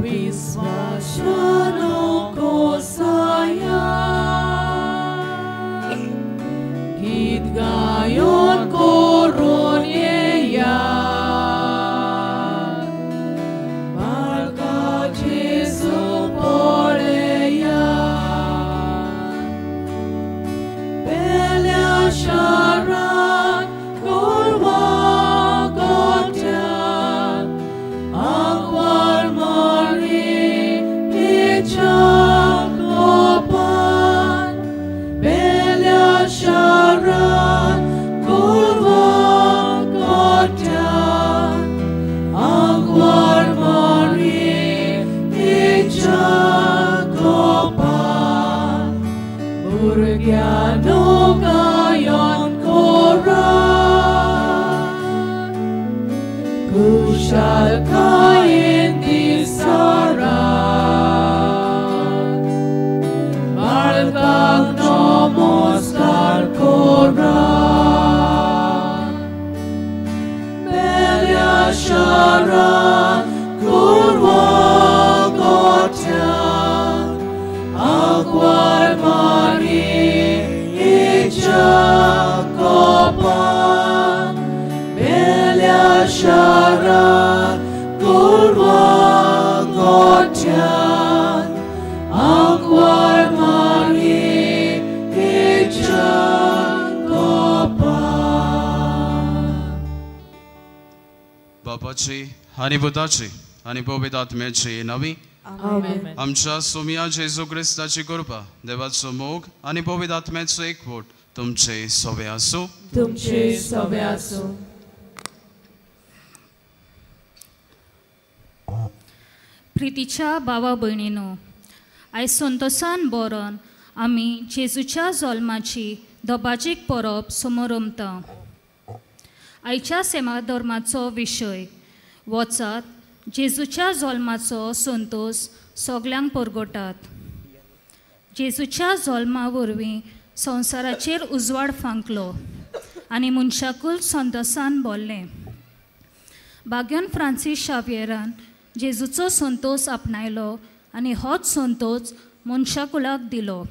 विश्वास नको sayang git gayon koron yeya marka Jesu poreya belia sharan korwa gotian akwar mari pichak lopan belia sharan korwa gotian akwar mari pichak lopan burgyano gayon koran kushal kain di saran malkag namaskar koran belia sharan kurwa gotian akwar mari ijakopan belia sharan kurwa gotian akwar mari ijakopan बापाची आणि पुताची आणि पवित्र आत्म्याची नावी Amen. आमच्या सोमिया जेजू ख्रिस्ताची कृपा देवाचो मोग आणि पवित्र आत्म्याचो एकवट तुमचे सवे आसूं तुमचे सवे आसूं प्रितीच्या भावा भयणीनो आयज संतोषान बरोवन आमी जेजूच्या जल्माची दबाजीक परब समोर रमता आयच्या सेवाधर्माचो विशय वचात जेजूच्या जल्माचो संतोष सगल्यांक परगटात जेजूच्या जल्मा वरवीं संवसाराचेर उजवाड फांकलो आनी मनशाकूल संतोषान भरलें भाग्योन फ्रांसीस शावियरान जेजूचो संतोष आपणायलो आनी होच संतोष मनशाकुलाक दिलो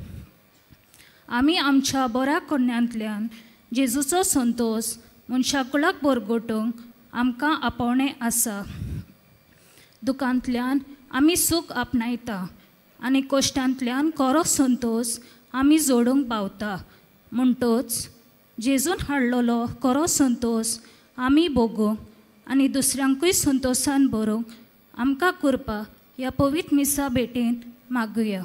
आमी आमच्या बऱ्या कन्यांतल्यान जेजूचो संतोष मनशाकुलाक भरगटूंक आमकां आपोवणें आसा दुखांतल्यान आमी सूख आपणायता आनी कश्टांतल्यान खरो संतोष आमी जोडूंक पावता म्हणटच जेजून हाडलेलो खरो संतोष आमी भोगूंक आनी दुसऱ्यांकूय संतोषान भरूंक आमकां कृपा ह्या पवित्र मिसा भेटेन मागुया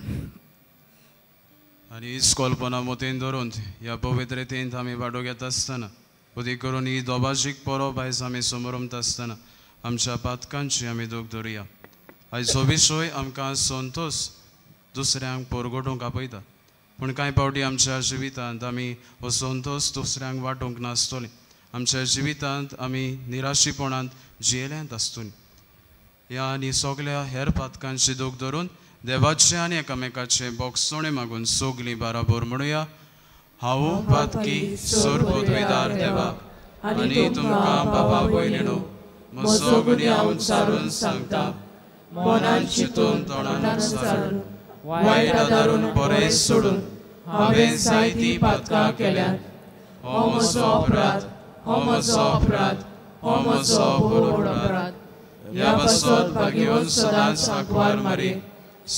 आणि इस्कॉलपणा मोतेन धरून ह्या पवित्रतेंत आमी वांटो घेता आसतना उदी करून ही दोबाजीक परब आयज आमी समोर रमता आसतना आमच्या पातकांची आमी दूख धरुया आयचो विशय आमकां संतोष दुसऱ्यांक परगटूंक आपयता पूण कांय फावटी आमच्या जिवितांत आमी हो संतोष दुसऱ्यांक वांटूंक नासतलीं आमच्या जिवितांत आमी निराशीपणांत जियेल्यांत आसतलीं ह्या आनी सगल्या हेर पातकांची दूख धरून देवाचे आनी एकामेकाचे बोगसोणे मागून सगलीं बाराबर म्हणुया हांव पातकी सोर पदवीदार देवा आनी तुमकां बाबा भयणीनो म्हजो गुन्हे हांव चारून सांगता मनान चिंतून तोंडान सारून वायट आदारून बरें सोडून हांवें जायतीं पातकां केल्यात हो म्हजो अपराध हो म्हजो अपराध हो म्हजो बरो अपराध ह्या पासत भाग्यवन सदांच आंकवार मारी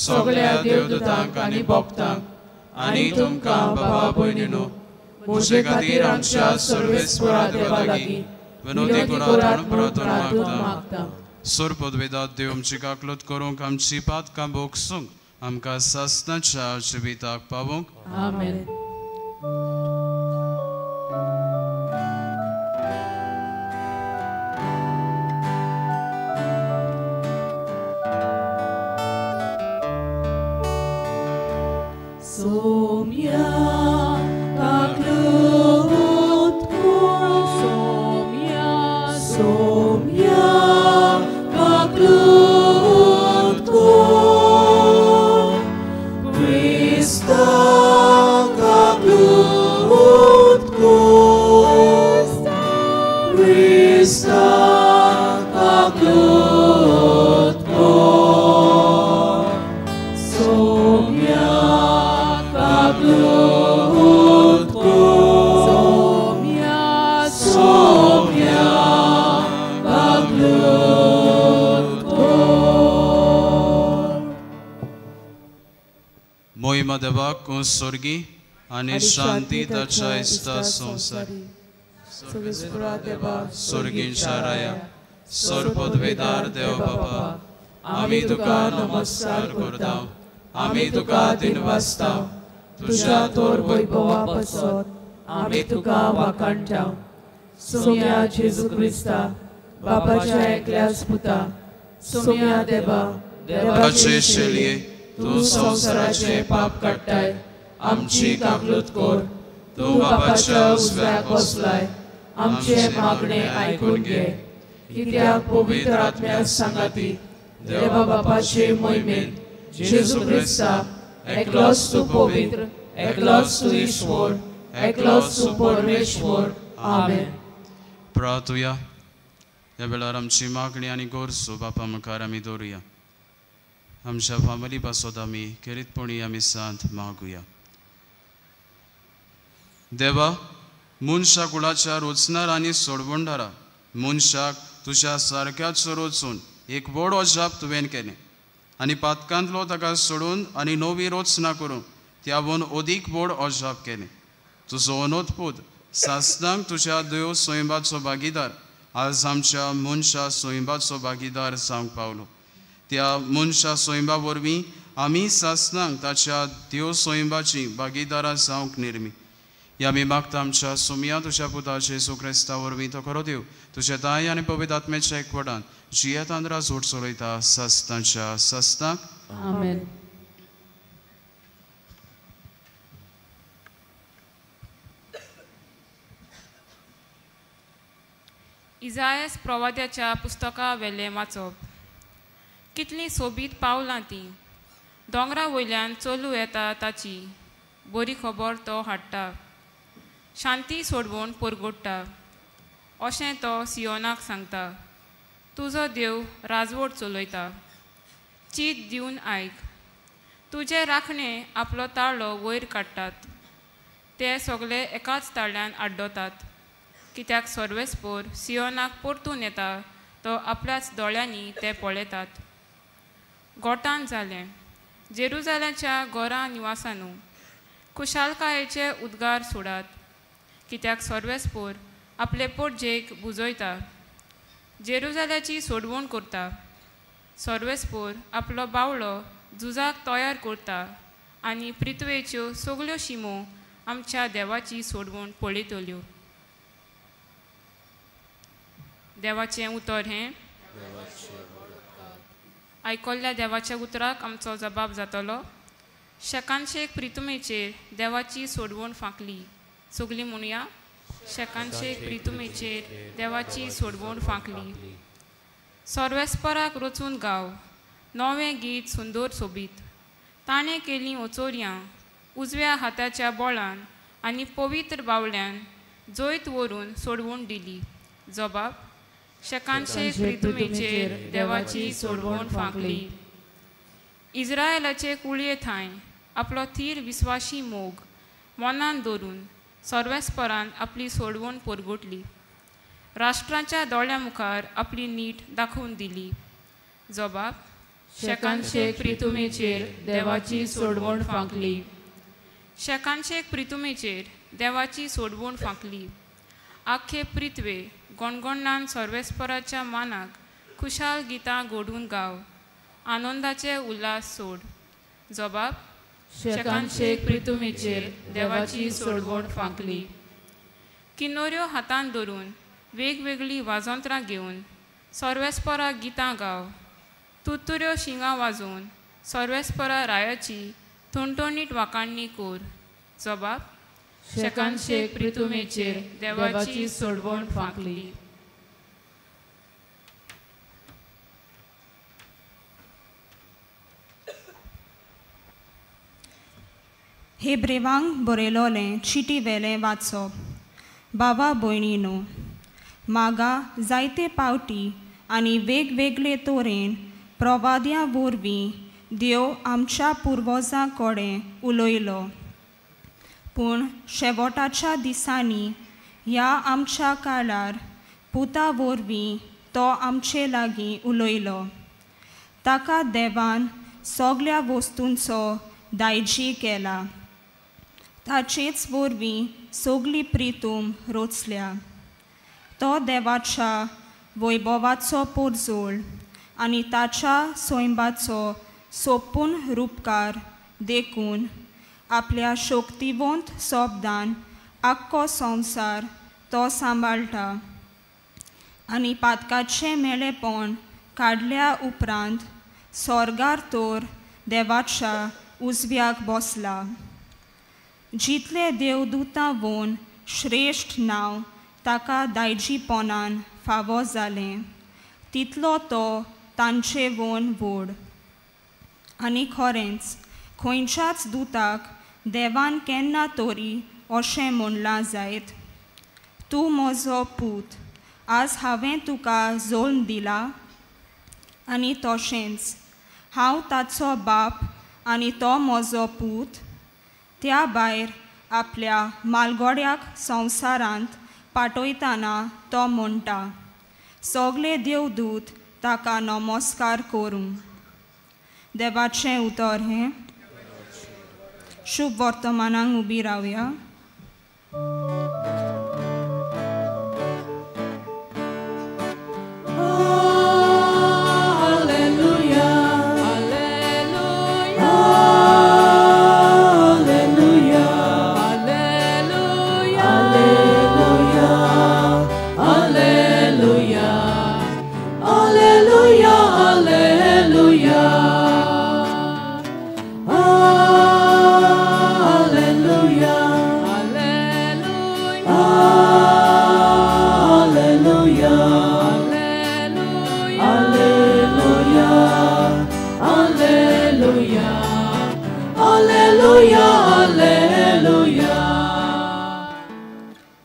सगळ्या देवदूतांक आनी भक्तांक आनी तुमकां बाबा भयणीनो म्हजे खातीर आमच्या सर्वेस्परा देवा लागीं विनोदी करात प्रार्थना मागता सोर पदवेदार देव आमची काकलत करूंक आमची पातकां भोगसूंक आमकां सासणाच्या जिविताक पावूंक आमेन Somia kaklut Somia Somia kaklut Krista kaklut Krista kaklut मोहिमा देवाक स्वर्गी आनी शांती ताच्या इश्टा संसारी सगळेस्परा देवा स्वर्गींच्या राया सर्वपदवेदार देव बाबा आमी तुका नमस्कार करता आमी तुका दिनवासता तुझ्या तोर वैभवा पसत आमी तुका वाकाणटा सोम्या जेजू क्रिस्ता बापाच्या एकल्याच पुता सोम्या देवा देवाचे शेळये तू संसाराचे पाप काडटाय आमची कागलूत कोर तू बापाच्या उजव्याक बसलाय आमचे मागणे आयकून घे कित्याक पवित्र आत्म्या सांगाती देवा बापाचे मोहिमेन जेजू क्रिस्ता एकलोच तू पवित्र एकलोच तू ईश्वर एकलोच तू परमेश्वर आमेन. प्रार्थुया ह्या वेळार आमची मागणी आनी गोरसो बापा मुखार आमी दवरुया आमच्या फामिली पासत आमी केरीतपणी आमी सांत मागुया. देवा मनशा कुळाच्या रोचणार आनी सोडवणदारा मनशाक तुज्या सारक्याच रोचून एक व्हड अजाप तुवें केलें आनी पातकांतलो ताका सोडून आनी नवी रोचना करून त्या वन अदीक व्हड अजाप केलें. तुजो अनोदपूत सासणांक तुज्या देव स्वयंबाचो भागीदार आज आमच्या मनशा स्वयंबाचो भागीदार जावंक पावलो. त्या मनशा स्वयंबा वरवीं आमी सासणांक ताच्या देव स्वयंबाची भागीदारां जावंक निर्मी. या आमी मागता आमच्या सोम्या तुज्या पुता जेजू क्रिस्ता वरवीं तो खरो देव तुज्या दाय आनी पवित्र आत्म्याच्या एकवटान जियेत आंध्रा जोड चलयता सासणाच्या सासणाक आमेन. इजायास प्रवाद्याच्या पुस्तका वेले वाचप. कितलीं सोबीत पावलां तीं दोंगरा वयल्यान चलू येता ताची बरी खबर तो हाडटा शांती सोडवून परगोडटा अशें तो सियोनाक सांगता. तुजो देव राजवट चलयता चीत दिवन आयक. तुजे राखणे आपलो ताळो वयर काडटात ते सगळे एकाच ताळ्यान आड्डोतात. कित्याक सर्वेस्पोर सियोनाक परतून येता तो आपल्याच दोळ्यांनी ते पळयतात. गोठान जालें जेरुजालेमच्या गोरा निवासानू खुशालकायेचे उद्गार सोडात. कित्याक सर्वेस्पोर आपले पोटजेक बुजयता जेरुजाल्याची सोडवण करता. सर्वेस्पोर आपलो बावळो झुजाक तयार करता आनी पृथ्वेच्यो सगल्यो शिमो आमच्या देवाची सोडवण पळयतल्यो. देवाचें उतर हें आयकल्ल्या देवाच्या उतराक आमचो जबाब जातलो. शेकांशेक प्रितुमेचेर देवाची सोडवण फांकली. सगलीं म्हणुया शेकांशेक प्रितुमेचेर देवाची सोडवण फांकली. सर्वेस्पराक रचून गाव नवें गीत सुंदर सोबीत. ताणें केलीं ओचोऱ्यां उजव्या हाताच्या बोळान आनी पवित्र बावल्यान जैत व्हरून सोडवण दिली. जबाब शेकांशेक प्रितुमेचेर देवाची सोडवण फांकली. इस्रायलाचे कुळये थंय आपलो थीर विस्वाशी मोग मनान दवरून सर्वेस्परान आपली सोडवण परगोटली. राष्ट्रांच्या दोळ्या मुखार आपली नीट दाखोवन दिली. जबाब शेकांशेक प्रितुमेचेर देवाची सोडवण फांकली. शेकांशेक प्रितुमेचेर देवाची सोडवण फांकली. आख्खे पृथ्वे गोणगोणान सर्वेस्पराच्या मानाक खुशाल गितां घडून गाव आनंदाचे उल्हास सोड. जबाब शेकांशेक प्रितुमेचेर देवाची सोडवण फांकली. किन्नोऱ्यो हातान धरून वेगवेगळीं वाजोंत्रां घेवन सर्वेस्परा गितां गाव. तुतुऱ्यो शिंगां वाजोवन सर्वेस्परा रायाची ठणठणीत वाकाणणी कोर. जबाब शेकांशेक प्रितुमेचेर देवाची सोडवण फांकली. हेब्रेवांक बरयलोलें चिटी वेलें वाचप. बाबा भयणीनो म्हाका जायते पावटी आनी वेगवेगळे तोरेन प्रवाद्यां वरवीं देव आमच्या पुर्वजां कडेन उलयलो. पूण शेवटाच्या दिसांनी ह्या आमच्या काळार पुता वरवीं तो आमचे लागीं उलयलो. ताका देवान सगळ्या वस्तूंचो दायजी केला. ताचेच वरवीं सगली प्रितूम रोचल्या. तो देवाच्या वैभवाचो पोरजोळ आनी ताच्या सोयंबाचो सोपून रूपकार देखून आपल्या शक्तिवंत शब्दान आख्खो संवसार तो सांबाळटा. आनी पातकाचें मेळेपण काडल्या उपरांत स्वर्गार तोर देवाच्या उजव्याक बसला. जितले देवदूतां वोन श्रेश्ठ नांव ताका दायजीपणान फावो जालें तितलो तो तांचे वोन व्हड. आनी खरेंच खंयच्याच दुताक देवान केन्ना तरी अशें म्हणलां जायत, तूं म्हजो पूत, आज हांवें तुका जल्म दिला. आनी तशेंच हांव ताचो बाप आनी तो म्हजो पूत. त्या भायर आपल्या मालगोड्याक संवसारांत पाठयतना तो म्हणटा, सगळे देवदूत ताका नमस्कार करूं. देवाचें उतर हें. शुभ वर्तमानाक उबी रावया.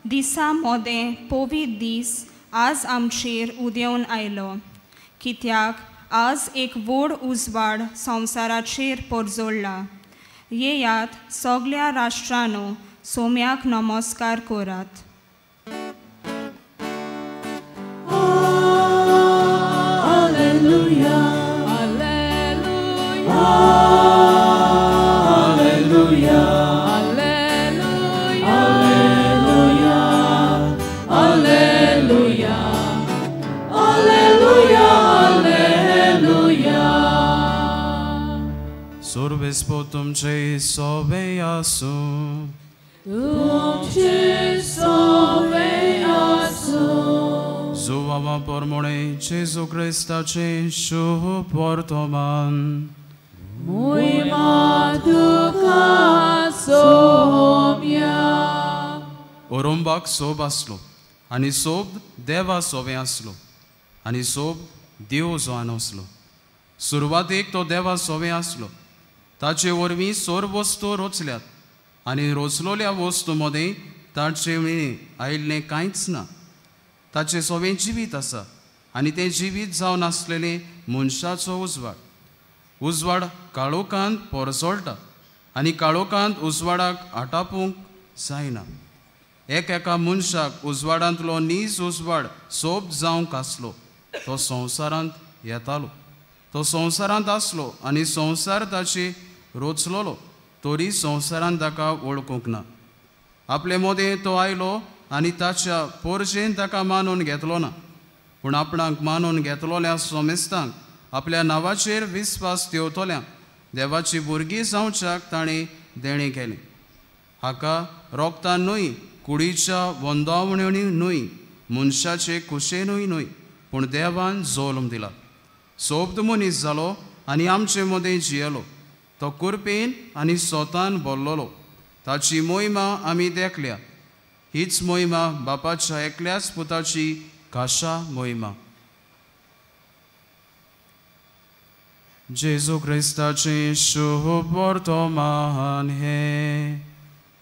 दिसा मोदें पवित्र दीस आज आमचेर उदेवन आयलो, कित्याक आज एक व्हड उजवाड संवसाराचेर परजोडला. येयात सगळ्या राष्ट्रांनो सोम्याक नमस्कार करात. Survispo तुमचे सोबे आसू. तुमचे सोबे आसू. Zuwama pormone Jezu Chrystaचे शुभ वर्तमान. Mój tuka Saumya. ओरोंबाक सोब आसलो आनी सोब देवा सोबे आसलो आनी सोब देव जोआन आसलो. सुरवातेक तो देवा सोबे आसलो. ताचे वरवीं सर्व वस्तू रोचल्यात आनी रोचलोल्या वस्तू मदें ताचे वेळी आयिल्लें कांयच ना. ताचे सोबें जिवीत आसा आनी तें जिवीत जावन आसलेलें मनशाचो उजवाड. उजवाड काळोखांत परसोळटा आनी काळोखांत उजवाडाक आटापूंक जायना. एका मनशाक उजवाडांतलो नीज उजवाड सोब जावंक आसलो. तो संवसारांत येतालो. तो संवसारांत आसलो आनी संवसार ताची रोचलोलो, तरी संवसारान ताका वळखूंक ना. आपले मदें तो आयलो आनी ताच्या पोरजेन ताका मानून घेतलो ना. पूण आपणाक मानून घेतलोल्या सोमेस्तांक आपल्या नांवाचेर विस्वास ठेवतोल्यांक देवाची भुरगीं जावच्याक ताणें देणें केलें. हाका रोगतान न्हय, कुडीच्या वंदावण्यांनी न्हय, मनशाचे कुशेनूय न्हय, पूण देवान जल्म दिला. सोबत मनीस जालो आनी आमचे मदें जियेलो. तो कुरपेन आनी सोतान भरलोलो. ताची मोहिमा आमी देखल्या. हीच मोहिमा बापाच्या एकल्याच पुताची खाशा मोहिमा. जेजू क्रिस्ताचे शुभ वर्तमान हे.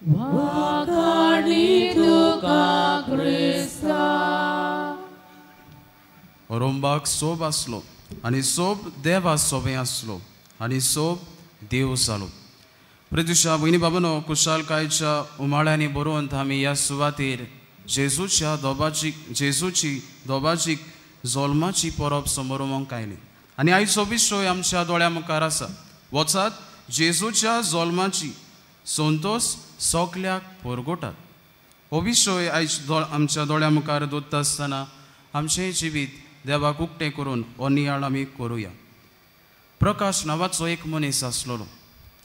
वाखाणी तुका क्रिस्ता. ओरोंबाक सोब आसलो आनी सोब देवा सोबें आसलो आनी सोब देव जालो. प्रदुशा भयणी बाबानो, कुशालकायेच्या उमाळ्यांनी बरोवन आमी ह्या सुवातेर जेजूची दोबाजीक जल्माची परब समोरूंक आयली. आनी आयचो विशय आमच्या दोळ्या मुखार आसा. वचात जेजूच्या जल्माची संतोष सगल्याक परगोटात. हो विशय आयज आमच्या दोळ्या मुखार दवरता आसतना आमचें जिवीत देवाक उक्तें करून हो नियाळ आमी करुया. प्रकाश नांवाचो एक मनीस आसलोलो.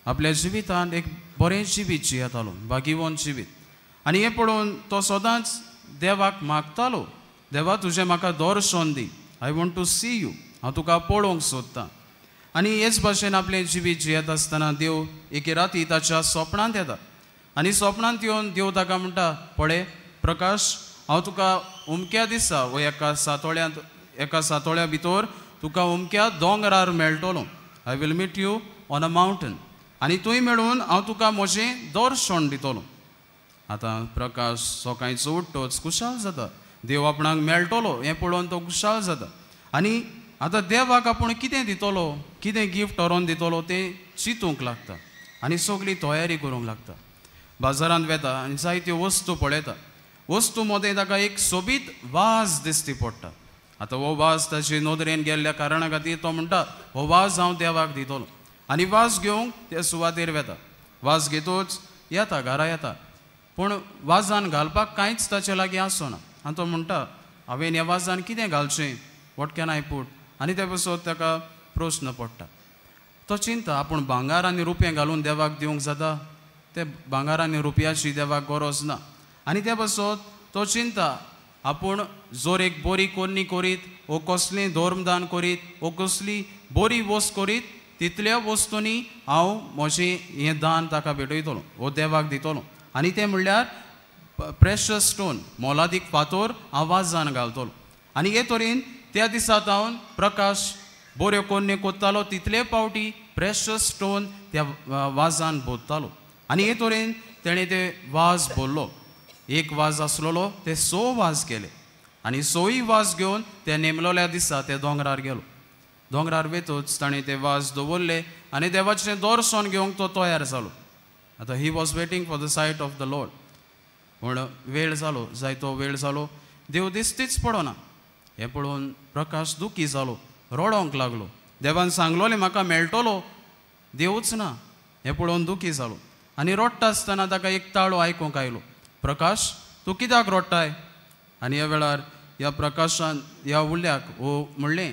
आपल्या जिवितांत एक बरें जिवीत जियेतालो, भाग्यवान जिवीत. आनी हें पळोवन तो सदांच देवाक मागतालो, देवा तुजें म्हाका दर्शन दी, I want to see you, हांव तुका पळोवंक सोदतां. आनी हेच भाशेन आपलें जिवीत जियेत आसतना देव एके राती ताच्या स्वप्नांत येता. आनी स्वप्नांत येवन देव ताका म्हणटा, पळय प्रकाश, हांव तुका उमक्या दिसा वो एका सातोळ्या भितर तुका उमक्या दोंगरार मेळटलो. I will meet you on a mountain. आनी थंय मेळून हांव तुका म्हजें दर्शन दितलो. आतां प्रकाश सकाळचो उठ्ठोच खुशाल जाता, देव आपणाक मेळटलो हें पळोवन तो खुशाल जाता. आनी आतां देवाक आपूण कितें दितलो, कितें गिफ्ट व्हरोन दितलो तें चिंतूंक लागता. आनी सगळी तयारी करूंक लागता. बाजारांत वेता आनी जायत्यो वस्तू पळयता. वस्तू मदें ताका एक सोबीत वाज दिश्टी पडटा. आतां हो वाज ताचे नदरेन गेल्ल्या कारणा खातीर तो म्हणटा, हो वाज हांव देवाक दितलो. आनी वाज घेवंक ते सुवातेर वेता. वाज घेतूच येता, घरा येता, पूण वाजान घालपाक कांयच ताचे लागीं आसना. आनी तो म्हणटा, हांवें ह्या वाजान कितें घालचें, वॉट कॅन आय पूट. आनी ते पासून ताका प्रस्न पडटा. तो चिंता, आपूण भांगार आनी रुपये घालून देवाक दिवंक जाता, ते भांगार आनी रुपयाची देवाक गरज ना. आनी ते पासून तो चिंता, आपूण जोर एक बरी कोन्नी करीत, वो कसलें धर्मदान करीत, वो कसली बरी वस्त करीत, तितल्या वस्तूंनी हांव म्हजें हें दान ताका भेटयतलो, वो देवाक दितलो. आनी तें म्हणल्यार प्रेशस स्टोन, मोलादीक फातर हांव वाजान घालतलो. आनी हे तरेन त्या दिसा हांव प्रकाश बऱ्यो कोन्नी कोत्तालो, तितले पावटी प्रेशस स्टोन त्या वाजान भोत्तालो. आनी हे तरेन तेणें ते वाज भरलो. एक वाज आसलोलो, ते 6 वाज केले. आनी 6 वाज घेवन ते नेमलोल्या दिसा ते दोंगरार गेलो. दोंगरार वेतूच ताणें ते वाज दवरले आनी देवाचें दर्शन घेवंक तो तयार जालो. आतां he was waiting for the sight of the Lord. पूण वेळ जालो, जायतो वेळ जालो, देव दिसतीच पडोना. हें पळोवन प्रकाश दुखी जालो, रडोंक लागलो. देवान सांगलोलें म्हाका मेळटलो, देवूच ना. हें पळोवन दुखी जालो. आनी रडटा आसतना ताका एक ताळो आयकूंक आयलो. प्रकाश, तूं कित्याक रडटाय? आनी ह्या वेळार ह्या प्रकाशान ह्या उरल्याक म्हणलें,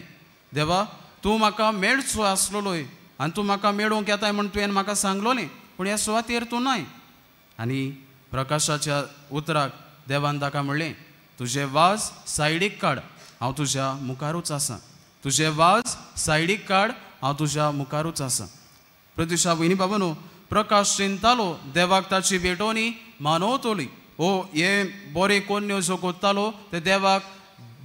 देवा तूं म्हाका मेळचो आसलोलोय आनी तूं म्हाका मेळूंक येताय म्हण तुवें म्हाका सांगलोलें, पूण ह्या सुवातेर तूं नाय. आनी प्रकाशाच्या उतराक देवान ताका म्हणलें, तुजें वाज सायडीक काड, हांव तुज्या मुखारूच आसां. तुजें वाज सायडीक काड, हांव तुज्या मुखारूच आसां. प्रत्युशा भयणी बाबानो, प्रकाश चिंतालो देवाक ताची भेटोवणी मानवतली. हे बरे कोन्यो ज्यो कोत्तालो ते देवाक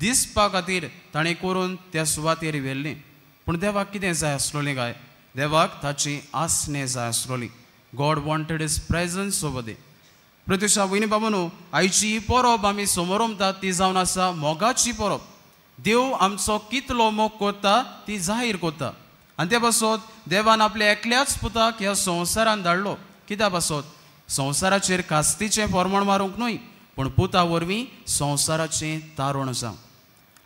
दिसपा खातीर ताणें करून त्या सुवातेर व्हेल्लें. पूण देवाक कितें जाय आसलोलें काय? देवाक ताची आसने जाय आसलोली. God wanted his presence over there. Pratyusha भयणी बाबानो, आयची ही परब आमी समोर म्हणटात ती जावन आसा मोगाची परब. देव आमचो कितलो मोग करता ती जाहीर करता. आनी ते पासून देवान आपल्या एकल्याच पुताक ह्या संवसारान धाडलो. कित्या पासून? संवसाराचेर कास्तीचें फर्मण मारूंक न्हय, पूण पुता वरवीं संवसाराचें तारण जावं.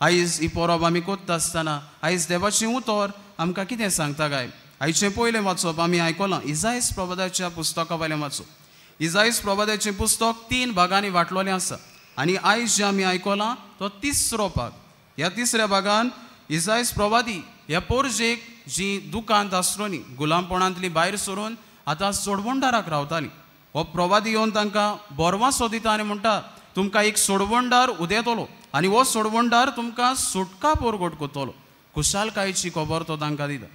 आयज ही परब आमी करता आसतना आयज देवाचें उतर आमकां कितें सांगता काय? आयचें पयलें वाचप आमी आयकलां इसायास प्रवाद्याच्या पुस्तका वयलें वाचप. इसायास प्रवाद्याचें पुस्तक 3 भागांनी वांटलोलें आसा. आनी आयज जें आमी आयकलां तो 3रो भाग. ह्या 3ऱ्या भागान इसायास प्रवादी ह्या पोरजेक जी दुकांत आसलोली, गुलामपणांतली भायर सरून आतां सोडवणदाराक रावताली. हो प्रवादी येवन तांकां बोरवां सोदिता आनी म्हणटा, तुमकां एक सोडवणदार उदेतलो आनी हो सोडवणदार तुमकां सुटका पोरगोट करतलो. खुशालकायेची खबर तो तांकां दिता.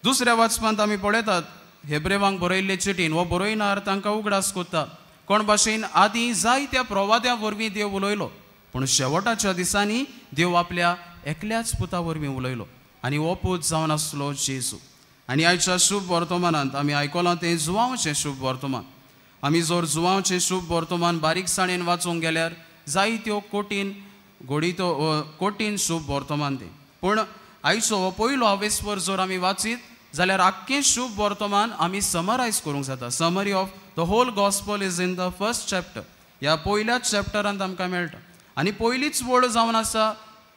दुसऱ्या वाचपांत आमी पळयतात हेब्रेवांक बरयल्ले चिटीन हो बरयणार तांकां उगडास कोत्ता. कोण भाशेन आदीं जायत्या प्रवाद्या वरवीं देव उलयलो, पूण शेवटाच्या दिसांनी देव आपल्या एकल्याच पुता वरवीं उलयलो. आनी हो पूत जावन आसलो जेजू. आनी आयच्या शुभ वर्तमानांत आमी आयकलां तें जुवांवचें शुभ वर्तमान. आमी जर जुवांवचें शुभ वर्तमान बारीकसाणेन वाचूंक गेल्यार जायत्यो कोटीन शुभ वर्तमान तें. पूण आयचो हो पयलो हावेस्वर जर आमी वाचीत जाल्यार आख्खें शुभ वर्तमान आमी समरायज करूंक जाता. Summary of the whole gospel is in the first chapter. ह्या पयल्याच चॅप्टरांत आमकां मेळटा. आनी पयलीच वड जावन आसा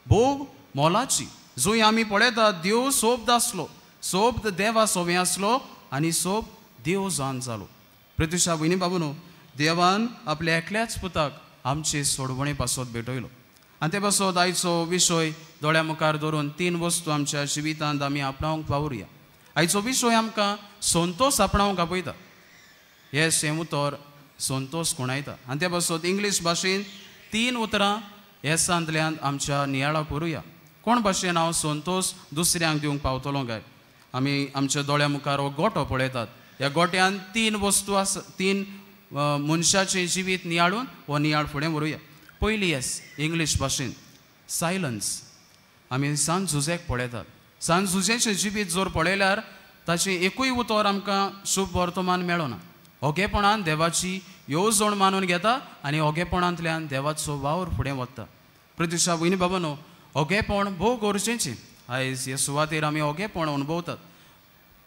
भोग मोलाची. जंय आमी पळयतात देव सोबत आसलो, सोबत देवा सोबें आसलो आनी सोब देव जावन जालो. प्रत्युशा भयणी बाबूनो, देवान आपल्या एकल्याच पुताक आमचे सोडवणे पासत भेटयलो. आनी ते पासत आयचो विशय दोळ्या मुखार धरून 3 वस्तू आमच्या जिवितांत आमी आपणावंक वावुरया. आयचो विशय आमकां संतोष आपणावंक आपयता. येस हें उतर संतोष कोणायता. आनी ते पासत इंग्लीश भाशेन 3 उतरां येसांतल्यान आमच्या नियाळाक व्हरुया. कोण भाशेन हांव संतोष दुसऱ्यांक दिवंक पावतलो काय. आमी आमच्या दोळ्या मुखार हो गोठो पळयतात. ह्या गोट्यान 3 वस्तू आसा. 3 मनशाचें जिवीत नियाळून हो नियाळ फुडें व्हरुया. पयली येस इंग्लीश भाशेन सायलन्स. आमी सांत झुजेक पळयतात. सांत झुजेचें जिवीत जर पळयल्यार ताचें एकूय उतर आमकां शुभ वर्तमान मेळना. ओगेपणान देवाची येवजण मानून घेता आनी ओगेपणांतल्यान देवाचो वावर फुडें वता. प्रत्युशा भयणी बाबानो, ओगेपण भोव गरजेचें. आयज ह्या सुवातेर आमी ओगेपण अणभवतात.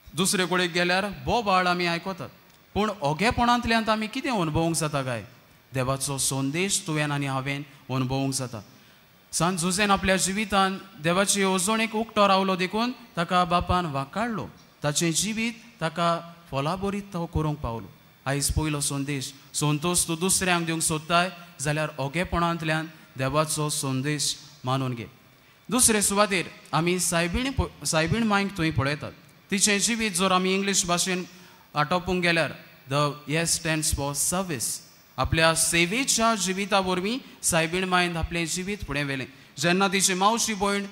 दुसरे कडेन गेल्यार बोबाळ आमी आयकतात. पूण ओगेपणांतल्यान आमी कितें अणभवूंक जाता काय. देवाचो संदेश तुवें आनी हांवें अणभवूंक जाता. सांत झुजेन आपल्या जिवितान देवाची येवजणेक उक्तो रावलो देखून ताका बापान वाकाळ्ळो. ताचें जिवीत ताका फलाबरीत तो करूंक पावलो. आयज पयलो संदेश, संतोष तूं दुसऱ्यांक दिवंक सोदताय जाल्यार ओगेपणांतल्यान देवाचो संदेश मानून घे. दुसरे सुवातेर आमी सायबीण मांयक थंय पळयतात. तिचें जिवीत जर आमी इंग्लीश भाशेन आटोपूंक गेल्यार the yes stands for service. आपल्या सेवेच्या जिविता वरवीं सायबीण मायन आपलें जिवीत फुडें व्हेलें. जेन्ना तिची मावशी भयण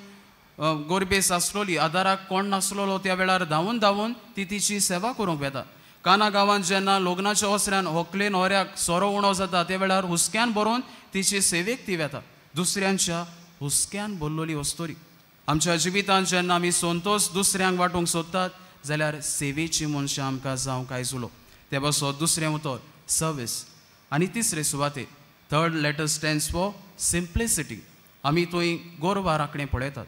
गोरबेस आसलोली, आदाराक कोण नासलोलो, त्या वेळार धांवून धांवून ती तिची सेवा करूंक वेता. काना गांवांत जेन्ना लग्नाच्या ओसऱ्यान व्हंकले न्हवऱ्याक सोरो उणो जाता त्या वेळार हुस्क्यान भरून तिची सेवेक ती वेता. दुसऱ्यांच्या हुस्क्यान भरलोली वस्तोरी. आमच्या जिवितांत जेन्ना आमी संतोष दुसऱ्यांक वांटूंक सोदतात जाल्यार सेवेची मनशां आमकां जावंक आयजुलो. ते पासत दुसरें उतर सर्वीस. आनी तिसरे सुवातेर third letter stands for simplicity. आमी थंय गोरवां राखणें पळयतात.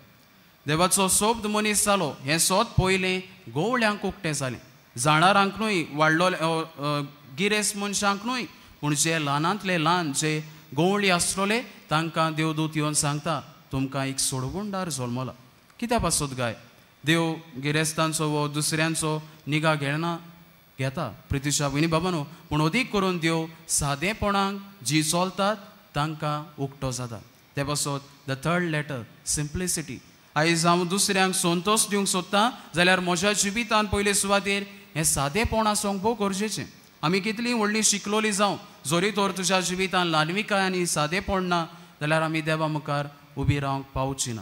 देवाचो सोबत मनीस जालो हें सोद पयलें गोवळ्यांक उक्तें जालें. जाणारांक न्हय, वाडलोले गिरेस्त मनशांक न्हय, पूण जे ल्हानांतले ल्हान जे गोवळी आसलोले तांकां देवदूत येवन सांगता तुमकां एक सोडवणदार जल्मला. कित्या पासत काय देव गिरेस्तांचो वो दुसऱ्यांचो निगा घेता. प्रत्युशा भयणी बाबानो, पूण अदीक करून देव सादेपणांक जी चलतात तांकां उक्तो जाता. ते पासत द थर्ड लेटर सिंप्लिसिटी. आयज हांव दुसऱ्यांक संतोष दिवंक सोदतां जाल्यार म्हज्या जिवितान पयले सुवातेर हें सादेपण आसूंक भोव गरजेचें. आमी कितलीं व्हडलीं शिकलोलीं जावं, जरी तर तुज्या जिवितान ल्हानविकाय आनी सादेपण ना जाल्यार आमी देवा मुखार उबी रावंक पावचीं ना.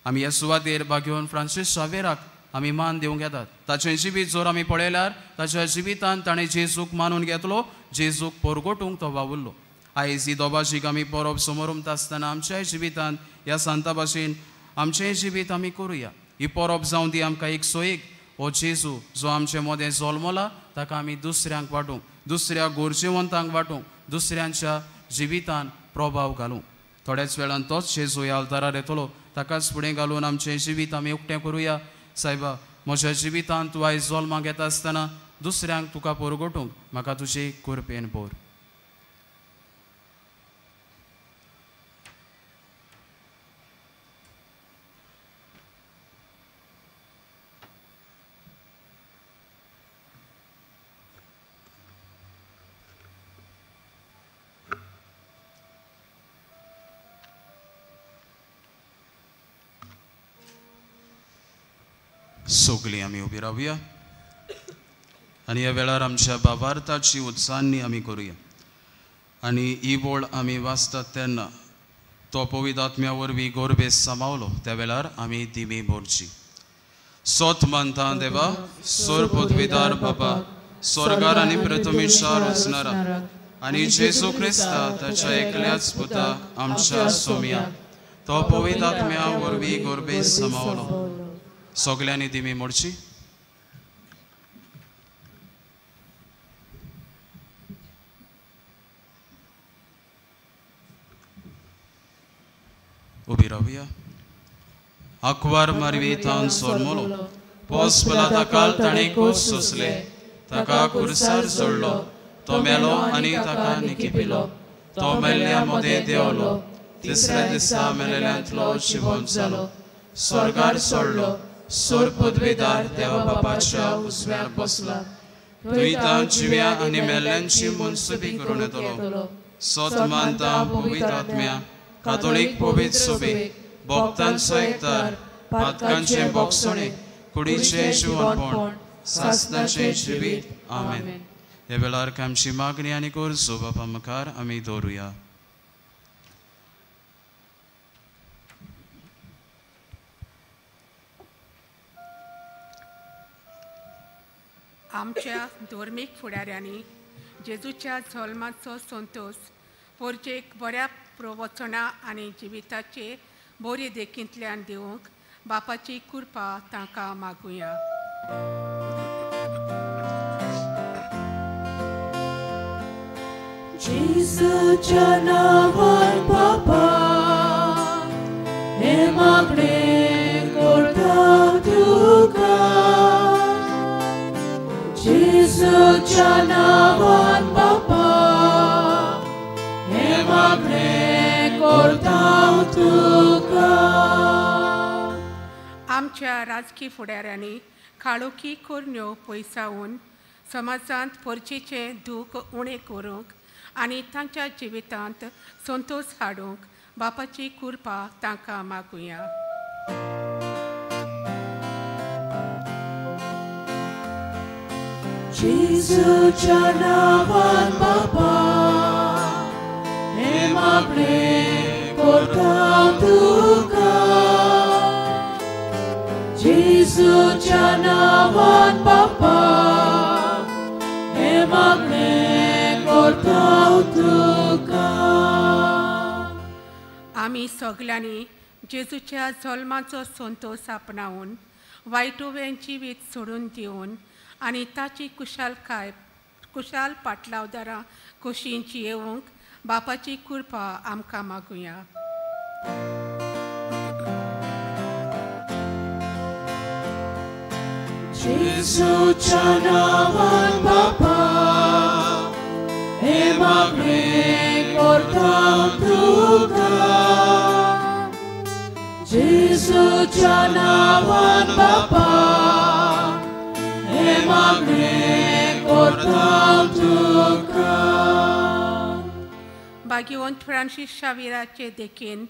आमी ह्या सुवातेर भाग्यवन फ्रांसीस शावेराक आमी मान दिवंक येतात. ताचें जिवीत जर आमी पळयल्यार ताच्या जिवितान ताणें जेजूक मानून घेतलो, जेजूक परगटूंक तो वावुरलो. आयज ही दोबाशीक आमी परब समारंभ आसतना आमच्याय जिवितान ह्या सांता भाशेन आमचें जिवीत आमी करुया. ही परब जावन ती आमकां एक सोयेक हो जेजू जो आमचे मदें जल्मला ताका आमी दुसऱ्यांक वांटूंक, दुसऱ्या गोरजेवंतांक वांटूंक, दुसऱ्यांच्या जिवितान प्रभाव घालूंक. थोड्याच वेळान तोच जेजू ह्या अल्तारार येतलो. ताकाच फुडें घालून आमचें जिवीत आमी उक्तें करुया. सायबा, म्हज्या जिवितांत तूं आयज जल्माक येता आसतना दुसऱ्यांक तुका परगटूंक म्हाका तुजे कृपेन भर. सगळीं आमी उबी रावया आनी ह्या वेळार आमच्या भावार्थाची उत्साहांनी आमी करुया. आनी ही बोळ आमी वाचतात तेन्ना तो पवित्र आत्म्या वरवीं गोरबेस सामावलो त्या वेळार आमी दिमी भरची. सोत मानता देवा, सोर पदवीदार बाबा, स्वर्गार आनी प्रथमेशार वचणारा आनी जेजू क्रिस्ता ताच्या एकल्याच पुता आमच्या सोम्या तो पवित्र आत्म्या वरवीं गोरबेस सामावलो. सगळ्यांनी दिमी मोडची. उबी रावया. आंकवार मारवी तान सोरमलो, पोस पला काल ताणें कोस सोंसले, ताका कुर्सार जोडलो, तो मेलो आनी ताका निकिपिलो, तो मेल्ल्या मदें देंवलो, तिसऱ्या दिसा मेलेल्यांतलो जिवंत जालो, स्वर्गार सोडलो, सोर पदवीदार देवा बापाच्या उजव्यार बसला. थंय तां जिव्या आनी मेल्ल्यांची मनसुबी करून येतलो. सोत मानता पवित्र आत्म्या, कातोलीक पवित्र सभेक, भक्तांचो एकठार, पातकांचे बोगसणे, कुडीचे जिवनपण, सासणाचे जिवीत. आमेन. हे वेळार आमची मागणी आनी गरजो बापा मुखार आमी दवरुया. आमच्या धर्मीक फुडाऱ्यांनी जेजूच्या जल्माचो संतोश पोरचेक बऱ्या प्रवचनां आनी जिविताचे बरे देखींतल्यान दिवंक बापाची कृपा तांकां मागुया. जेजूच्या नांवान बापा हे मागणे करता तुका. जेजूच्या नांवान बापा हे मागणे करता तुका. आमच्या राजकीय फुडाऱ्यांनी काळोखी कोरण्यो पयसावून समाजांत परचेचे दूख उणें करूंक आनी तांच्या जिवितांत संतोश हाडूंक बापाची कृपा तांकां मागुया. जेजूच्या नांवान बापा हे मागणे करता तुका. जेजूच्या नांवान बापा हे मागणे करता तुका. आमी सगल्यांनी जेजूच्या जल्माचो संतोश आपणावून वायटोवें जिवीत सोडून दिवन आनी ताची कुशाल पाटलावदारां खोशींची येवंक बापाची कृपा आमकां मागुया. जेजूच्या नांवान बापा हे मागणे करता तुका. जेजूच्या नांवान बापा हे मागणे करता तुका. भाग्यवंत फ्रांसीस शाविराचे देखीन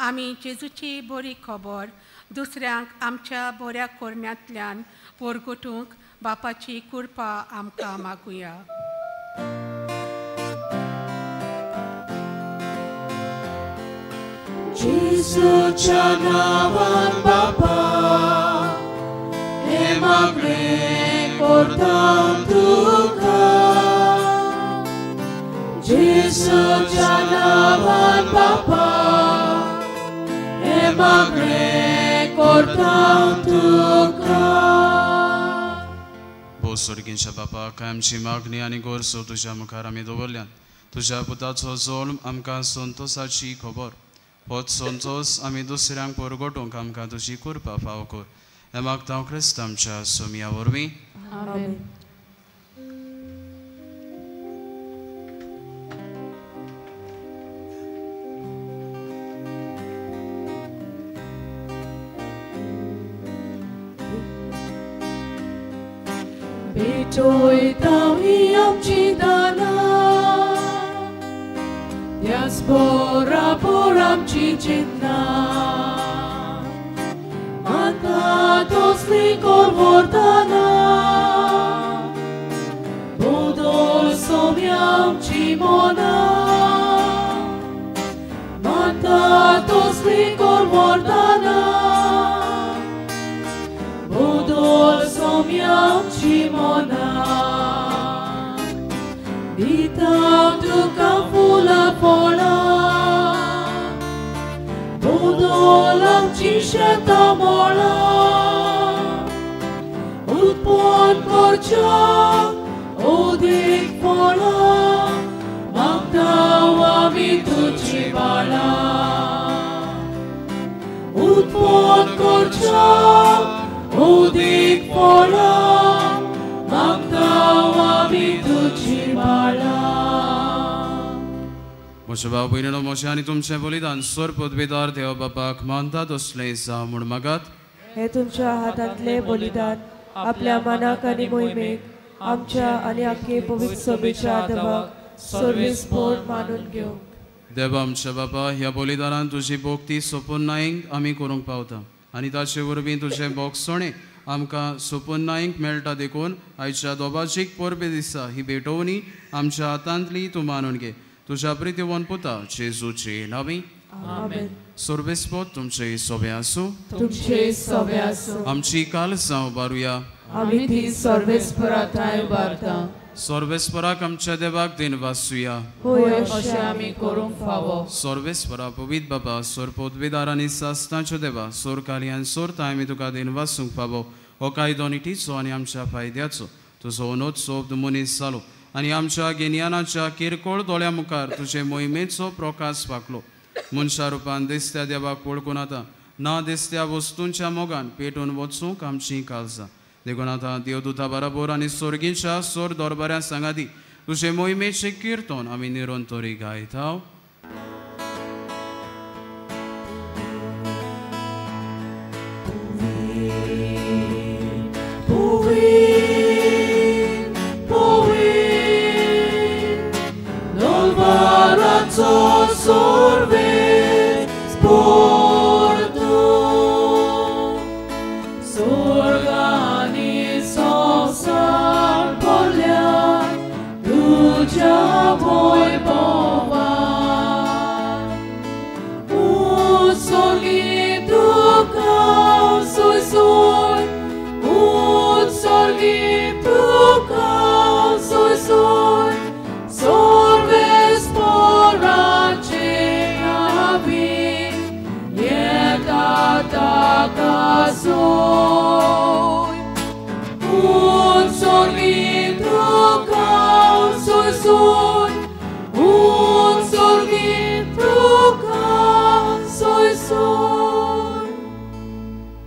आमी जेजूची बरी खबर दुसऱ्यांक आमच्या बऱ्या कोरण्यांतल्यान परगटूंक बापाची कृपा आमकां मागुया. जेजूच्या नांवान बापा हे मागणे करता तुका. जेजूच्या नांवान बापा हे मागणे करता तुका. भोव सर्गींच्या बापाक आमची मागणी आनी गरजो तुज्या मुखार आमी दवरल्यान तुज्या पुताचो जल्म आमकां संतोशाची खबर. होच संतोश आमी दुसऱ्यांक परगटूंक आमकां तुजी कृपा फाव कर. हे मागता हांव क्रिस्त आमच्या सोमया वरवीं. आमेन. भेटोयता ही आमची दानां, त्याच बरोबर आमची चेतना. माता तसली करवरताना बोदोल सोम्या आमची मोनां. माता तसली करवरताना बोदोल सोम्या आमची मोनां. दिता तुका फुलां फळां, बोदोल आमची शेतां मळां. उत्पन्न करच्या ओदीक फळां मागतांव आमी तुजी बाळां. उत्पन्न करच्या ओदीक फळां मागतांव आमी तुजी बाळां. म्हज्या भाव भयणीनो, म्हजें आनी तुमचें बलिदान स्वर पदवीदार देव बापाक मानता तसलें जावं म्हूण मागात. हे तुमच्या हातांतले बलिदान आपल्या मनाक आनी मोहिमेक आमच्या आनी आख्खे पवित्र सभेच्या आदवाक सर्वेस्पोर मानून घेवंक. देवा आमच्या बापा, ह्या बलिदानान तुजी भोक्ती सोपून नायक आमी करूंक पावता आनी ताचे वरवीं तुजें भोगसणे आमकां सोपून नायक मेळटा देखून आयच्या दोबाजीक परबे दिसा ही भेटोवणी आमच्या हातांतली तूं मानून घे. तुज्या प्रितीवन पुता जेजूचे नांवी आमेन. सर्वेस्पोर तुमचे सोबे आसूं. तुमचे सोबे आसूं. आमची कालसां उबारुया. आमी ती सर्वेस्परांताय उबारता. सर्वेस्पराक आमच्या देवाक दिन वाचुया. होय, अशें आमी करूंक फावो. सर्वेस्परा पवित्र बाबा, सोर पोतवेदार आनी सास्तांच्यो देवा, सोर कालियान सोर आमी तुका दिन वाचूंक फावो. हो कायदो निटीचो आनी आमच्या फायद्याचो तुजो अनोत्सव मनीस जालो आनी आमच्या गिन्यानाच्या किरकोळ दोळ्या मुखार तुजे मोहिमेचो प्रकाश पाकलो. मनशा रुपान दिसत्या देवाक वळखून आतां ना दिसत्या वस्तूंच्या मोगान पेटून वचूंक आमची काळजां. देखून आतां देवदूता बरोबर आनी सोर्गीच्या सोर दरबाऱ्या सांगाती तुजे मोहिमेचे किर्तन आमी निरंतरी गायता.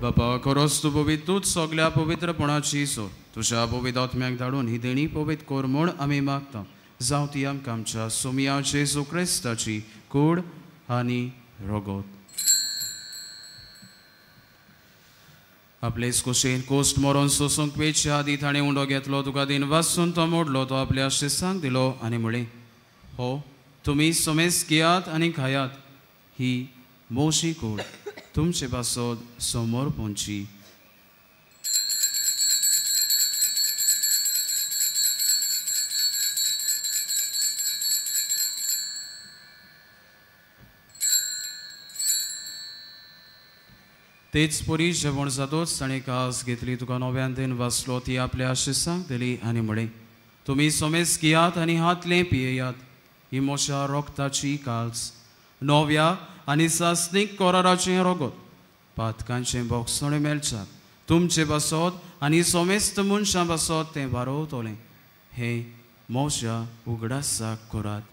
बापा, खरोच तूं पवित्र, तूच सगळ्या पवित्रपणाची सोर. तुज्या पवित्र आत्म्याक धाडून ही देणी पवित्र कोर म्हूण आमी मागता. जावं ती आमकां आमच्या सोमया जेजू क्रिस्ताची कूड आनी रगत. आपलेच कुशीन कोस्ट मरोन सोसूंक वेचच्या आदी ताणें उंडो घेतलो. तुका दिन वाचून तो मोडलो. तो आपल्या शिसांक दिलो आनी म्हळें, हो तुमी सोमेस घेयात आनी खायात. ही मोशी कूड तुमचे पासत समोर पोंची. तेच परी जेवण जातोच ताणें कास घेतली. तुका नव्यान दिन वाचलो. ती आपल्या शिसांक दिली आनी म्हळें, तुमी सोमेस घेयात आनी हातले पियेयात. ही मोशा रोगताची काल्स, नव्या आनी सासनीक कोराराचें रगत. पातकांचें भोगसणें मेळच्यात तुमचे पासत आनी सोमेस्त मनशां पासत तें वारोवतलें. हें मोशा उगडासाक करात.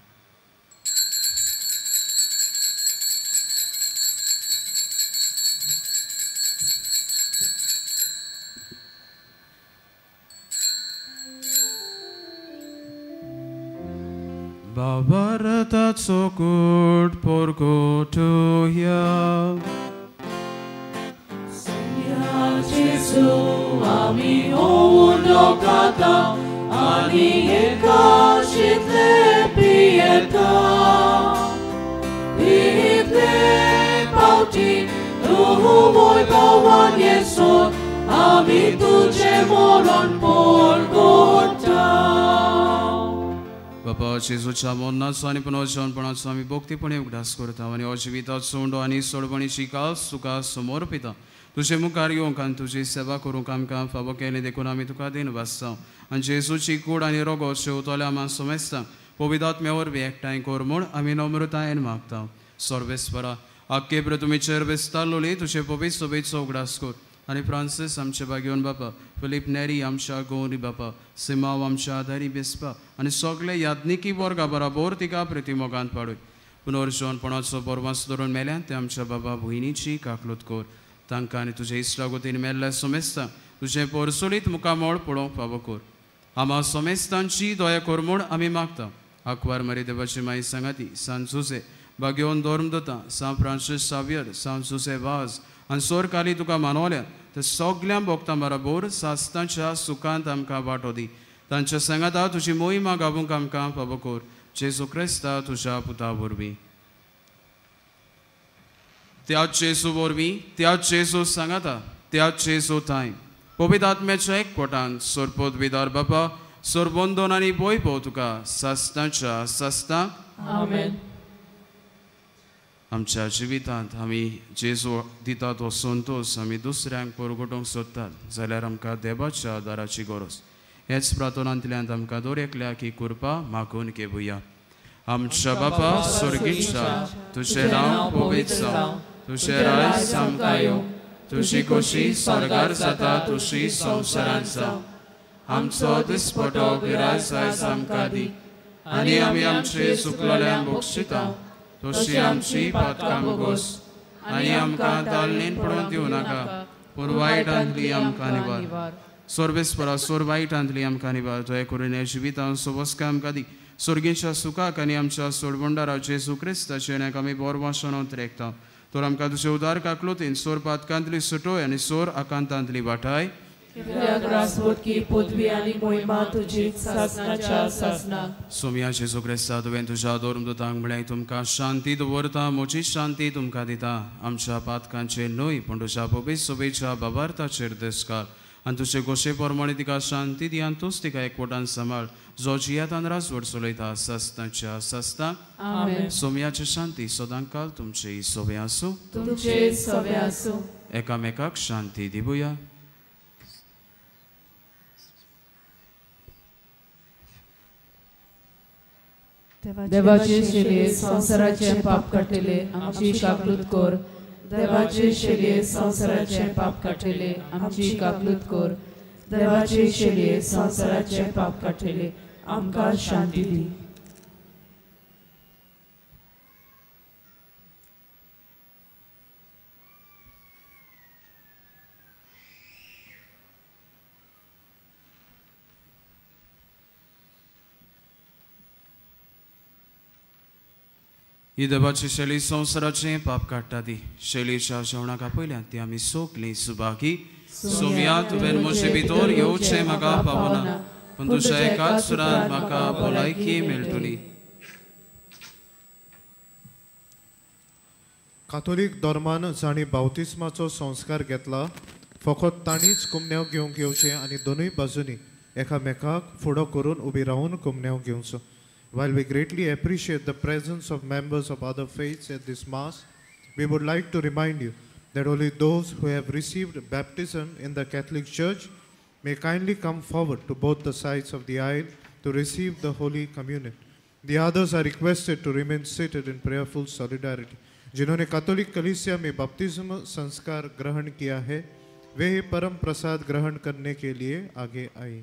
Babarataco kurt porgotuja. Senia Jezu, ami oundokata, ani ekashite pieta. Iple pauti, duhu voi pawan Jesod, ami tuce moron porgota. बापा, जेजूच्या मोन्नाचो आनी पुनर्जन्मपणाचो आमी भोक्तीपणे उगडास करता आनी हो जिविताचो उंडो आनी सोडवणीची कास तुका समोर पिता. तुजे मुखार येवंक आनी तुजी सेवा करूंक आमकां फावो केलें देखून आमी तुका दिन वाचता. आनी जेजूची कूड आनी रगत शेवतले आमी सोमेस्तां पवित्र आत्म्या वरवीं एकठांय कर म्हूण आमी नम्रतायेन मागता. सर्वेस्परा, आख्खे तुमीचेर विस्तारलोली तुजे पवित्र सभेचो उगडास कर. आनी फ्रांसीस आमचे बागेवन बापा, फिलीप नेरी आमच्या गौरी बापा, सिमाव आमच्या आदारी बेसपा आनी सगळे याज्ञिकी वर्गा बरोबर तिका प्रितीमोगांत पाडूय. पुनर्जन्मपणाचो परवास धरून मेल्यान ते आमच्या बाबा भयणीची काकलूत कर. तांकां आनी तुजे इश्टागोतीन मेल्ल्या सोमेस्तां तुजें परसुलीत मुखामोळ पळोवंक फावो कर. आमा सोमेस्तांची दया कर म्हूण आमी मागता. आकवार मारी देवाची माई सांगाती सान जुसे, बागेवन धर्मदत्ता, सान फ्रांसीस सावियर, सान जुसे वाज आनी सोर काली तुका मानवल्या ते सगळ्या भक्तां बरोबर सासताच्या सुखांत आमकां वांटो दी. तांच्या सांगाता तुजी मोहिमा गावूंक आमकां फावो कर. जेजू क्रिस्ता तुज्या पुता वरवीं. त्याच जेजू वरवीं, त्याच जेजू सांगाता, त्याच जेजू थंय पवित्र आत्म्याच्या एकवटान सोरपोत विदार बापा सोरबंदोन आनी वैभव तुका सासताच्या सासता. आमेन. आमच्या जिवितांत आमी जेजू दिता तो संतोष आमी दुसऱ्यांक परगटोवंक सोदतात जाल्यार आमकां देवाच्या दाराची गरज. हेच प्रार्थनांतल्यान आमकां दरेकल्या की कृपा मागून घेवया. आमच्या बापा स्वर्गीच्या तुजें नांव पवित्र जावं. तुजें राज आमकां येवं. तुजी खोशी स्वर्गार जाता तशी संवसारांत जावं. आमचो दिसपटो गिरायज आयज आमकां दी आनी आमी आमचे चुकलोल्यांक बक्षिता तशी आमची पातकां बोगोस आनी आमकां तालणेन पडोवन दिवं नाका पूण वायटांतली आमकां निवार. सोर्बेस्परा सोर वायटांतली आमकां निवार. दया करून हे जिवितांत सोबस्का आमकां दी. स्वर्गीच्या सुखाक आनी आमच्या सोडबंडारा जेजू क्रिस्ताचे नेक आमी बोर वासोनोत रेखता. तर आमकां तुजे उदार काकलोतीन सोर पातकांतली सुटोय आनी सोर आकांतांतली वाटाय. कित्याक रासवटकी पदवी आनी मोहिमा तुजीच सासनाच्या सासनाक. सोम्या जेजू क्रिस्ता तुवें तुज्या दोरमदूतांक म्हळ्यार तुमकां शांती दवरता म्हजी शांती तुमकां दिता. आमच्या पातकांचेर न्हय पूण तुज्या पवित्र सोबेच्या बाबार्थाचेर दिसकार आनी तुजे गोशे प्रमाणे तिका शांती दी आनी तूंच तिका एकवटान सांबाळ जो जियेंतान राजवट चलयता सासनाच्या सासनाक. आमेन. सोम्याची शांती सदां काल तुमचे सोबे आसूं. तुमचे सवे आसूं. एकामेकाक शांती दिवया. देवाचे शेले संसाराचे पाप काटिले आमची काकलूत कोर. देवाचे शेले संसाराचे पाप काटिले आमची काकलूत कोर. देवाचे शेले संसाराचे पाप काटिले आमकां शांती दी. ही देवाची शैली संसाराचे पाप काडटा दी. शैलीच्या जेवणाका पयल्यान ती आमी सोगलीं सुभागी. सोम्या तुवें म्हजे भितर येवचें म्हाका पावना पूण तुज्या एकाच सुरान म्हाका भलायकी मेळटली. कातोलीक धर्मान जाणी बावतिस्माचो संस्कार घेतला फकत ताणीच कुमन्याव घेवंक येवचें आनी दोनूय बाजूनी एकामेकाक फुडो करून उबी रावन कुमन्याव घेवचो. While we greatly appreciate the presence of members of other faiths at this Mass, we would like to remind you that only those who have received baptism in the Catholic Church may kindly come forward to both the sides of the aisle to receive the Holy Communion. The others are requested to remain seated in prayerful solidarity. जिन्होंने Catholic कलीसिया में बपतिस्म संस्कार ग्रहण KIA है वे परम प्रसाद ग्रहण करने के लिए आगे आए.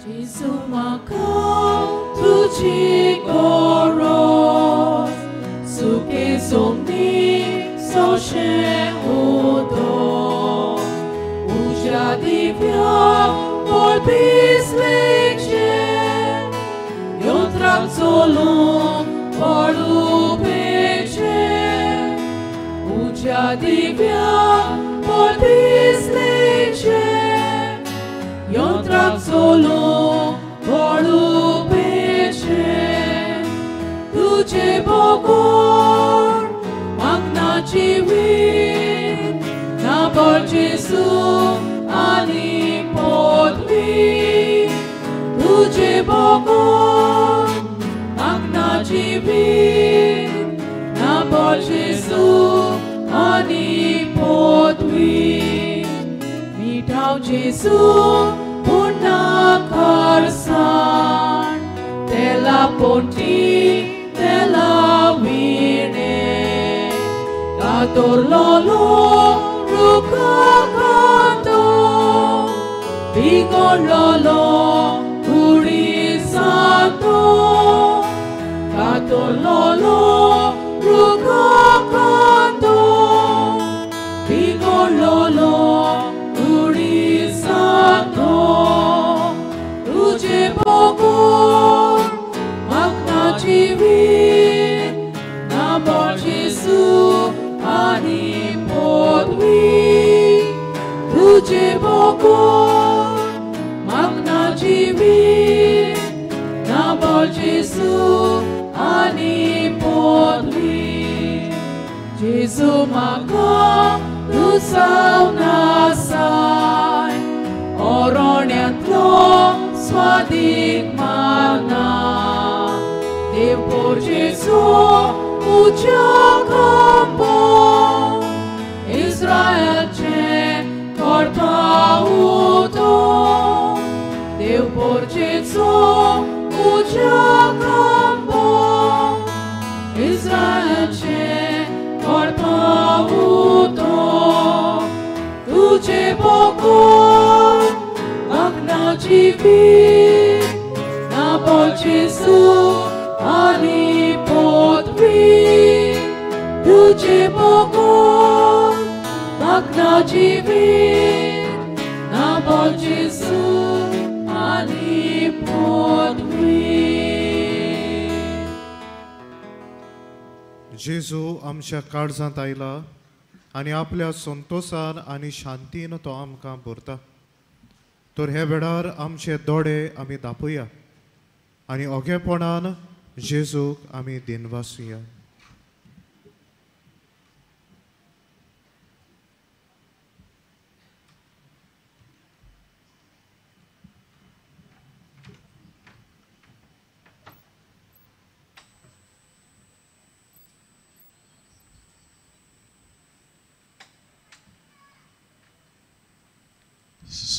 Jesu makau tuji koros suke somni so she udo uja divya por bisleche yotram solum por upeche uja divya por bisleche yotram solum por upeche tuce bogor magna civil na por Jesu ani podvi tuce bogor magna civil na por Jesu ani podvi mitau Jesu punna karsan tela ponti della vine, catorlolo ruco canto, piccololo urisanto, catorlolo ruco canto, piccololo urisanto, luce poco magna civil, na por Gesù ani podwi, luce poco magna civil, na por Gesù ani podwi. Gesù maka lusau nasai, oroniatlo swadik mana. Dev por Gesù uciakampo, Israel ce cortauto. Dev por Gesù uciakampo, Israel ce cortauto. Duce poco magna civil, na por Gesù ani podwi, duce poco magna civil, na por Gesù ani podwi. जेजू आमच्या काळजांत आयला आनी आपल्या संतोषान आनी शांतीन तो आमकां भरता. तर हे वेळार आमचे दोळे आमी धापुया आनी ओगेपणान जेजूक आमी दिनवासुया.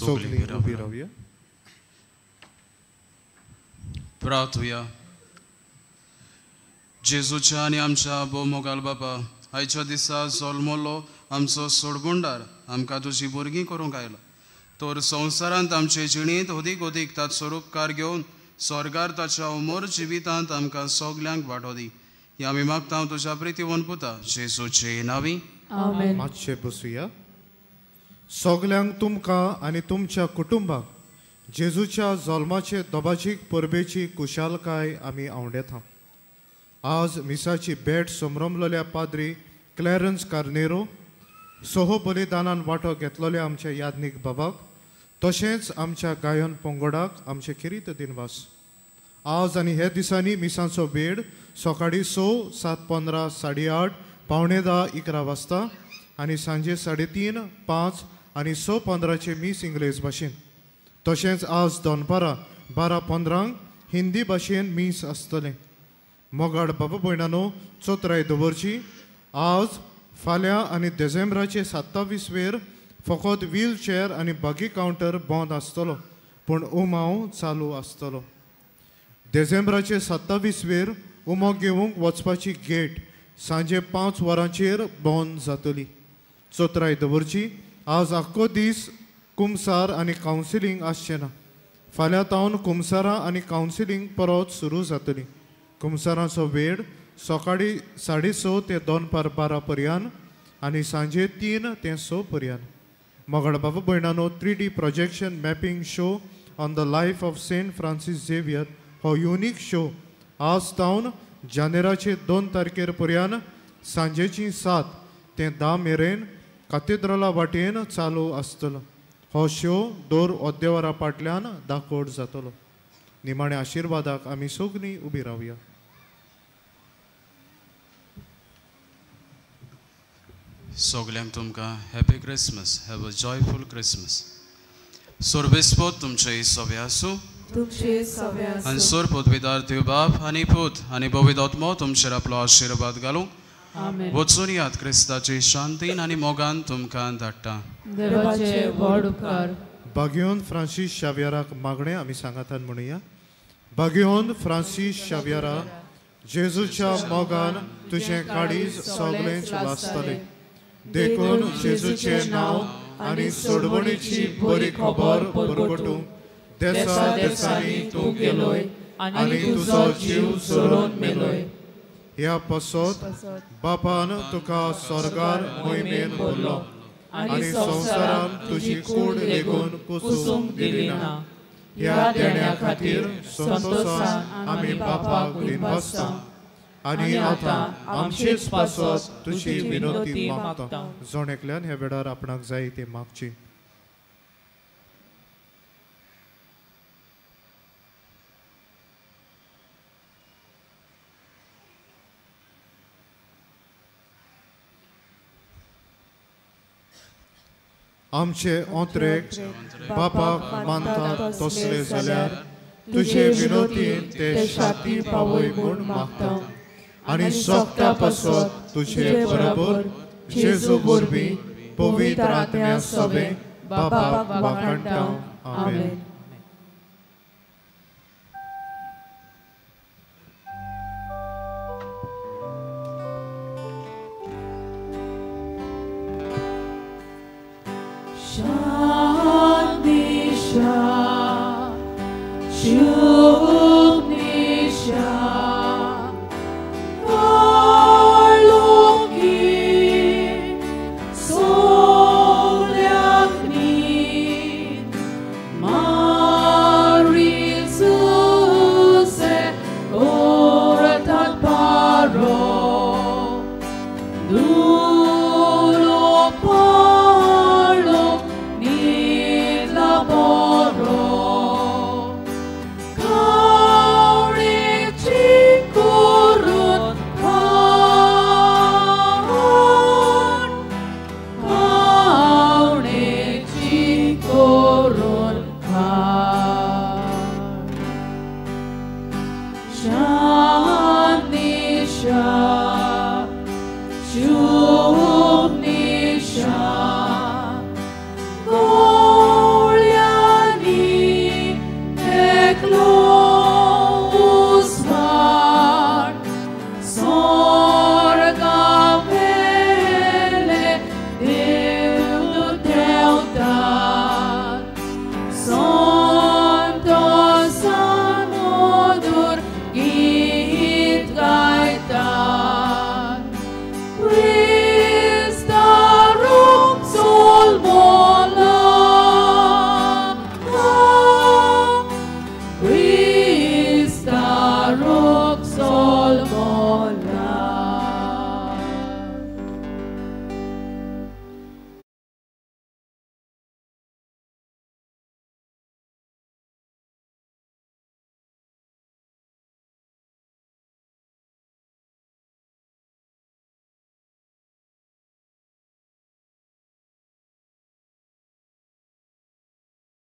सगळीं उबी रावया. प्रार्थुया. जेजूच्या आनी आमच्या बोमोगाल बापा, आयच्या दिसा जल्मलो आमचो सोडगुंडार आमकां तुजी भुरगीं करूंक आयला. तर संवसारांत आमचे जिणेंत अदीक अदीक ताचो उपकार घेवन स्वर्गार ताच्या अमर जिवितांत आमकां सगल्यांक वांटो दी. ही आमी मागता तुज्या प्रितीवन पुता जेजूचे नांवी. आमेन. मातशें बसुया. सगल्यांक तुमकां आनी तुमच्या कुटुंबाक जेजूच्या जल्माचे दोबाचीक परबेची कुशालकाय आमी आवडेता. आज मिसाची भेट समरमलेल्या पाद्री क्लॅरन्स कार्नेरो, सोहो बलिदानान वांटो घेतलेल्या आमच्या यादनीक बाबाक, तशेंच आमच्या गायन पंगडाक आमचे खिरीत दिनवास. आज आनी हे दिसांनी मिसांचो वेळ सकाळीं 6, 7:15, 8:30, 9:45, 11 आनी सांजे 3:30, 5 आनी 6:15 मीस इंग्लीश भाशेन. तशेंच आज दनपारां 12:15 हिंदी भाशेन मीस आसतलें. मोगाड बाबा भयणानो, चोत्राय दवरची. आज फाल्यां आनी डिसेंबराचे 27 फकत व्हीलचेअर आनी बागी कावंटर बंद आसतलो, पूण उमाव चालू आसतलो. डिसेंबराचे 27 उमो घेवंक वचपाची गेट सांजे 5 वरांचेर बंद जातली. चोत्राय दवरची. आज आख्खो दीस कुमसार आनी कावन्सिलींग आसचें ना. फाल्यां तावन कुमसारां आनी कावन्सिलींग परत सुरू जातली. कुमसारांचो वेळ सकाळीं 6:30 ते दनपार 12 पर्यंत आनी सांजे 3 ते 6 पर्यंत. मोगाड बाबा भयणानो, 3D projection mapping show on the life of Saint Francis Xavier हो युनीक शो आज तावन जानेराचे 2 तारखेर पर्यंत सांजेची 7 ते 10 मेरेन कॅथेड्रला वाटेन चालू आसतलो. हो शो दर ओद्देवरा फाटल्यान दाखोड जातलो. निमाण्या आशिर्वादाक आमी सगळीं उबी रावया. सगल्यांक तुमकां happy Christmas. Have a joyful Christmas. सोर्बेस्पोत तुमचे सवे आसूं. आनी सोर पदवीदार देव बाप आनी पूत आनी पवित्र तुमचेर आपलो आशिर्वाद घालूं. वचून यात क्रिस्ताची शांतीन आनी मोगान तुमकां धाडटा. देवाचे व्हड उपकार. बागयोन फ्रांसीस शावियराक मागणें आमी सांगातान म्हणुया. बागयोन फ्रांसीस शावियरा जेजूच्या मोगान तुझें काळीज सगळेंच लासतलें देखून जेजूचे नांव आनी सोडवणीची बरी खबर परगटूंक देसा देसांनी तूं गेलोय आनी तुजो जीव सोडून मेलोय ह्या पसत बापान तुका स्वर्गार मोहिमेन व्हरलो आनी संवसारान तुजी कूड लेगून कुसूंक दिली ना ह्या देण्या खातीर संतोशान आमी बापाक घुलीन बसता आनी आतां आमचीच पासत तुजी विनंती मागता जण एकल्यान ह्या वेळार आपणाक जाय ती मागची आमचे ओंत्रेक बापाक मानता तसले जाल्यार तुजे विनोदीन ते शाती पावय म्हूण मागता आनी सोगता पासत तुजे बरोबर जेजू वरवीं पवित्र आत्म्या सोबे बापाक वाखाणटा आमेन Dulo